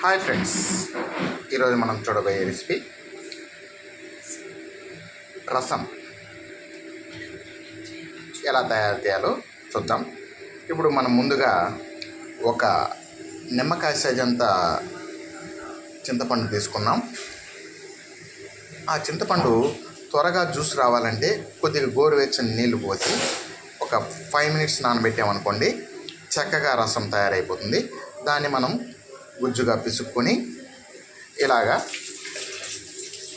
Hi friends, ఈరోజు మనం చూడబోయే రెసిపీ రసం ఎలా తయారు చేయాలో చూద్దాం. ఇప్పుడు మనం ముందుగా ఒక నిమ్మకాయ సైజ్ అంతా చింతపండు తీసుకున్నాం. ఆ చింతపండు త్వరగా జ్యూస్ రావాలంటే కొద్దిగా గోరువెచ్చని నీళ్లు పోసి ఒక 5 minutes నానబెట్టామనుకోండి, చక్కగా రసం తయారైపోతుంది. దాన్ని మనం గుజ్జుగా పిసుక్కొని ఇలాగా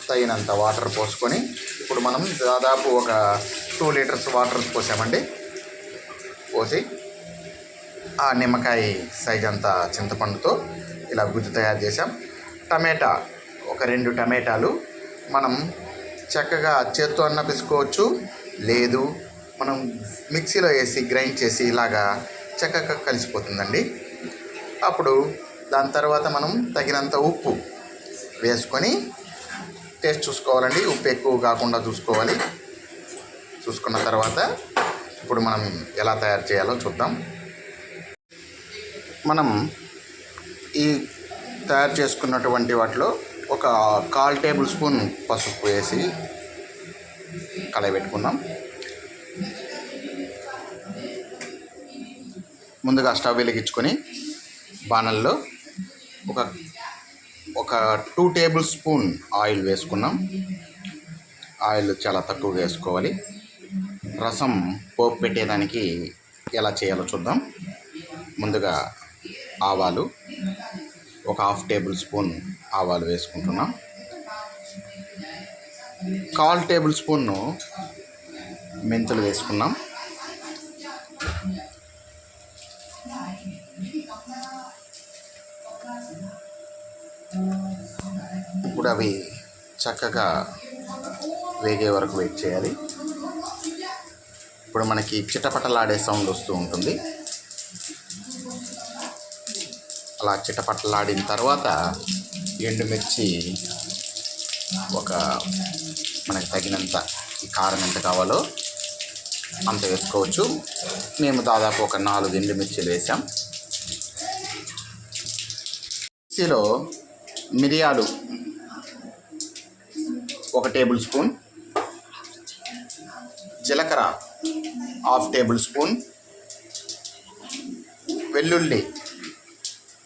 తగినంత వాటర్ పోసుకొని, ఇప్పుడు మనం దాదాపు ఒక 2 liters వాటర్ పోసామండి. పోసి ఆ నిమ్మకాయ సైజ్ అంత చింతపండుతో ఇలా గుజ్జు తయారు చేసాం. టమాటా ఒక 2 టమాటాలు మనం చక్కగా చేత్తో అన్న పిసుకోవచ్చు, లేదు మనం మిక్సీలో వేసి గ్రైండ్ చేసి ఇలాగా చక్కగా కలిసిపోతుందండి. అప్పుడు దాని తర్వాత మనం తగినంత ఉప్పు వేసుకొని టేస్ట్ చూసుకోవాలండి. ఉప్పు ఎక్కువ కాకుండా చూసుకోవాలి. చూసుకున్న తర్వాత ఇప్పుడు మనం ఎలా తయారు చేయాలో చూద్దాం. మనం ఈ తయారు చేసుకున్నటువంటి వాటిలో ఒక 1/4 tablespoon పసుపు వేసి కలయబెట్టుకుందాం. ముందుగా స్టవ్ వెలిగించుకొని బాణల్లో ఒక 2 tablespoon ఆయిల్ వేసుకున్నాం. ఆయిల్ చాలా తక్కువగా వేసుకోవాలి. రసం పోపు పెట్టేదానికి ఎలా చేయాలో చూద్దాం. ముందుగా ఆవాలు ఒక 1/2 tablespoon ఆవాలు వేసుకుంటున్నాం. 1/4 tablespoon మెంతులు వేసుకున్నాం. ఇప్పుడు అవి చక్కగా వేగే వరకు వెయిట్ చేయాలి. ఇప్పుడు మనకి చిటపటలాడే సౌండ్ వస్తూ ఉంటుంది. అలా చిటపటలాడిన తర్వాత ఎండుమిర్చి మనకి తగినంత ఈ కారం ఎంత కావాలో అంత వేసుకోవచ్చు. మేము దాదాపు ఒక 4 ఎండుమిర్చిలు వేసాం. మిక్సీలో మిరియాలు 1 tablespoon, జీలకర్ర 1/2 tablespoon, వెల్లుల్లి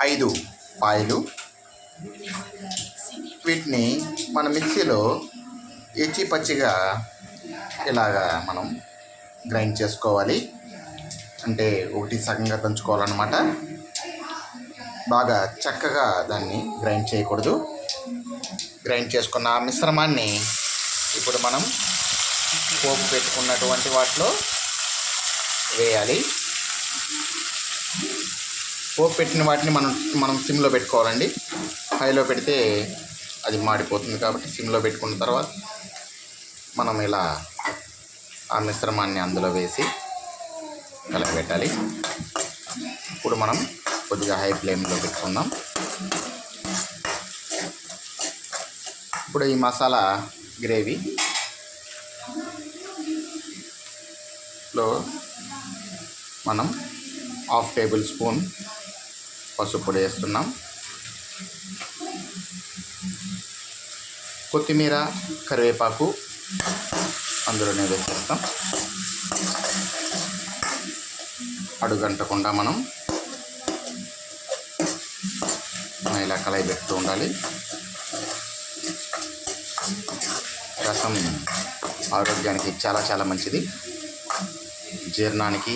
5 పాయలు. వీటిని మన మిక్సీలో పచ్చిగా ఇలాగా మనం గ్రైండ్ చేసుకోవాలి. అంటే ఒకటి సగంగా దంచుకోవాలన్నమాట. బాగా చక్కగా దాన్ని గ్రైండ్ చేయకూడదు. గ్రైండ్ చేసుకున్న ఆ మిశ్రమాన్ని ఇప్పుడు మనం పోపు పెట్టుకున్నటువంటి వాటిలో వేయాలి. పోపు పెట్టిన వాటిని మనం సిమ్లో పెట్టుకోవాలండి. హైలో పెడితే అది మాడిపోతుంది. కాబట్టి సిమ్లో పెట్టుకున్న తర్వాత మనం ఇలా ఆ మిశ్రమాన్ని అందులో వేసి కలపెట్టాలి. ఇప్పుడు మనం కొద్దిగా హై ఫ్లేమ్లో పెట్టుకుందాం. ఇప్పుడు ఈ మసాలా గ్రేవీలో మనం 1/2 tablespoon పసుపు పొడి వేస్తున్నాం. కొత్తిమీర, కరివేపాకు అందులోనే వేసేస్తాం. అడుగంటకుండా మనం ఇలా కలయి పెడుతూ ఉండాలి. రసం ఆరోగ్యానికి చాలా చాలా మంచిది. జీర్ణానికి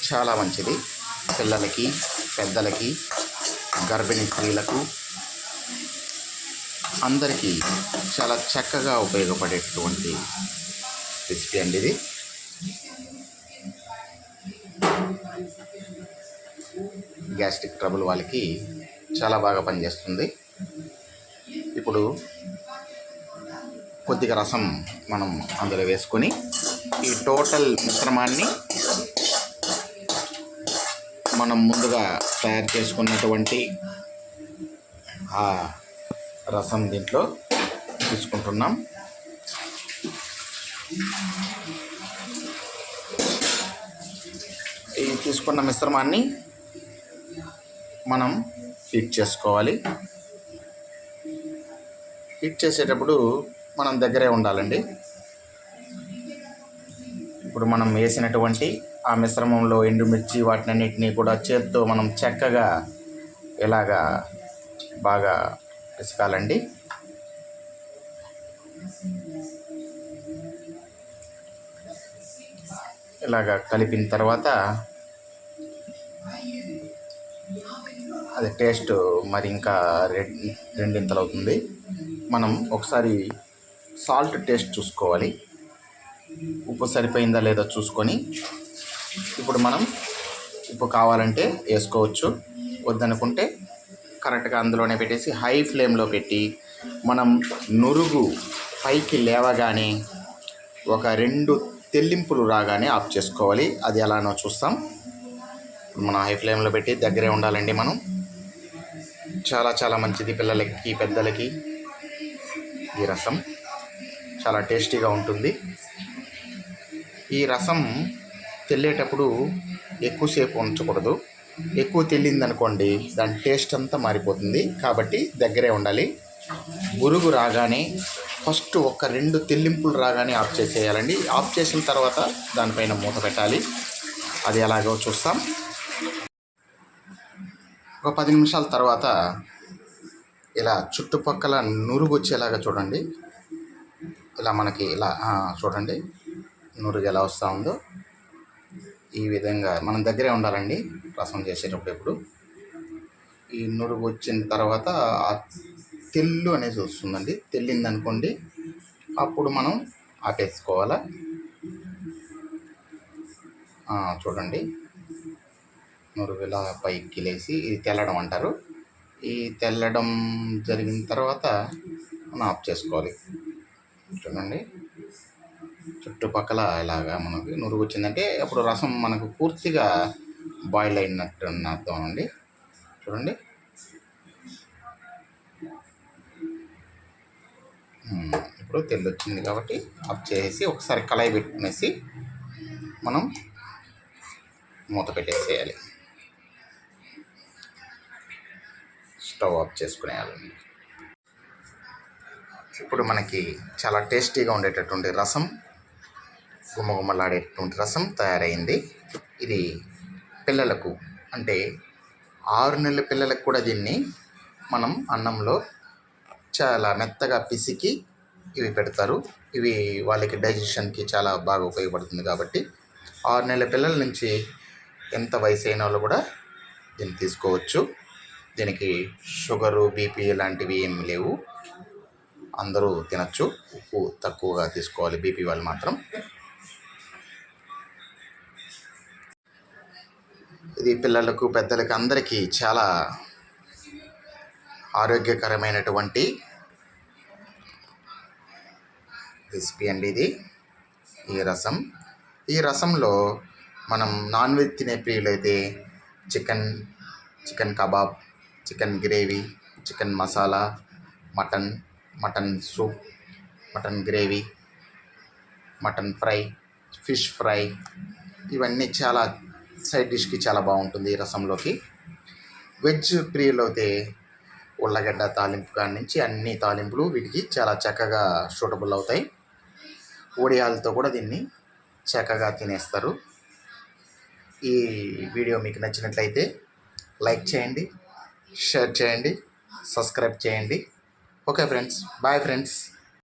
చాలా మంచిది. పిల్లలకి, పెద్దలకి, గర్భిణీ స్త్రీలకు అందరికీ చాలా చక్కగా ఉపయోగపడేటువంటి రెసిపీ అండి ఇది. గ్యాస్ట్రిక్ ట్రబుల్ వాళ్ళకి చాలా బాగా పనిచేస్తుంది. ఇప్పుడు కొద్దిగా రసం మనం అందులో వేసుకొని ఈ టోటల్ మిశ్రమాన్ని మనం ముందుగా తయారు చేసుకున్నటువంటి ఆ రసం దీంట్లో తీసుకుంటున్నాం. ఈ తీసుకున్న మిశ్రమాన్ని మనం హీట్ చేసుకోవాలి. హీట్ చేసేటప్పుడు మనం దగ్గరే ఉండాలండి. ఇప్పుడు మనం వేసినటువంటి ఆ మిశ్రమంలో ఎండుమిర్చి వాటినన్నిటినీ కూడా చేత్తో మనం చక్కగా ఇలాగా బాగా పిసకాలండి. ఇలాగా కలిపిన తర్వాత అది టేస్ట్ మరి ఇంకా రెండింతలు అవుతుంది. మనం ఒకసారి సాల్ట్ టేస్ట్ చూసుకోవాలి, ఉప్పు సరిపోయిందా లేదా చూసుకొని ఇప్పుడు మనం ఉప్పు కావాలంటే వేసుకోవచ్చు, వద్దనుకుంటే కరెక్ట్గా అందులోనే పెట్టేసి హై ఫ్లేమ్లో పెట్టి మనం నురుగు పైకి లేవగానే ఒక 2 తెల్లింపులు రాగానే ఆఫ్ చేసుకోవాలి. అది ఎలానో చూస్తాం. మనం హై ఫ్లేమ్లో పెట్టి దగ్గరే ఉండాలండి. మనం చాలా చాలా మంచిది పిల్లలకి పెద్దలకి. ఈ రసం చాలా టేస్టీగా ఉంటుంది. ఈ రసం తెల్లేటప్పుడు ఎక్కువసేపు ఉంచకూడదు. ఎక్కువ తెల్లిందనుకోండి దాని టేస్ట్ అంతా మారిపోతుంది. కాబట్టి దగ్గరే ఉండాలి. బురుగు రాగానే ఫస్ట్ ఒక 2 తెల్లింపులు రాగానే ఆఫ్ చేసేయాలండి. ఆఫ్ చేసిన తర్వాత దానిపైన మూత పెట్టాలి. అది ఎలాగో చూస్తాం. ఒక 10 నిమిషాల తర్వాత ఇలా చుట్టుపక్కల నురుగు వచ్చేలాగా చూడండి. ఇలా మనకి ఇలా చూడండి నురుగు ఎలా వస్తూ ఉందో. ఈ విధంగా మనం దగ్గరే ఉండాలండి రసం చేసేటప్పుడు. ఎప్పుడు ఈ నురుగు వచ్చిన తర్వాత ఆ తెల్లు అనేది వస్తుందండి. తెల్లిందనుకోండి అప్పుడు మనం ఆపేసుకోవాలా. చూడండి నురుగు ఇలా పైకి లేసి ఇది తెల్లడం అంటారు. ఈ తెల్లడం జరిగిన తర్వాత మనం ఆఫ్ చేసుకోవాలి. చూడండి చుట్టుపక్కల ఇలాగా మనకి నురుగు వచ్చిందంటే అప్పుడు రసం మనకు పూర్తిగా బాయిల్ అయినట్టు అర్థం అండి. చూడండి ఇప్పుడు తెల్లు వచ్చింది కాబట్టి ఆఫ్ చేసి ఒకసారి కళాయి పెట్టుకునేసి మనం మూత పెట్టేసేయాలి. స్టవ్ ఆఫ్ చేసుకునేయాలండి. ఇప్పుడు మనకి చాలా టేస్టీగా ఉండేటటువంటి రసం, గుమ్మగుమ్మలాడేటువంటి రసం తయారైంది. ఇది పిల్లలకు అంటే 6 నెలల పిల్లలకు కూడా దీన్ని మనం అన్నంలో చాలా మెత్తగా పిసికి ఇవి పెడతారు. ఇవి వాళ్ళకి డైజెషన్కి చాలా బాగా ఉపయోగపడుతుంది. కాబట్టి 6 నెలల పిల్లల నుంచి ఎంత వయసు అయిన వాళ్ళు కూడా దీన్ని తీసుకోవచ్చు. దీనికి షుగరు, బీపీ ఇలాంటివి ఏమి లేవు. అందరూ తినచ్చు. ఉప్పు తక్కువగా తీసుకోవాలి బీపీ వాళ్ళు మాత్రం. ఇది పిల్లలకు పెద్దలకు అందరికీ చాలా ఆరోగ్యకరమైనటువంటి రెసిపీ అండి ఇది. ఈ రసంలో మనం నాన్ వెజ్ తినే ప్రియులైతే chicken kebab, chicken gravy, chicken masala, mutton soup, mutton gravy, mutton fry, fish fry ఇవన్నీ చాలా సైడ్ డిష్కి చాలా బాగుంటుంది ఈ రసంలోకి. వెజ్ ప్రియులు అయితే ఉల్లగడ్డ తాలింపు కాడి నుంచి అన్ని తాలింపులు వీటికి చాలా చక్కగా సూటబుల్ అవుతాయి. వడియాలతో కూడా దీన్ని చక్కగా తినేస్తారు. ఈ వీడియో మీకు నచ్చినట్లయితే లైక్ చేయండి, షేర్ చేయండి, సబ్స్క్రైబ్ చేయండి. Okay friends, bye friends.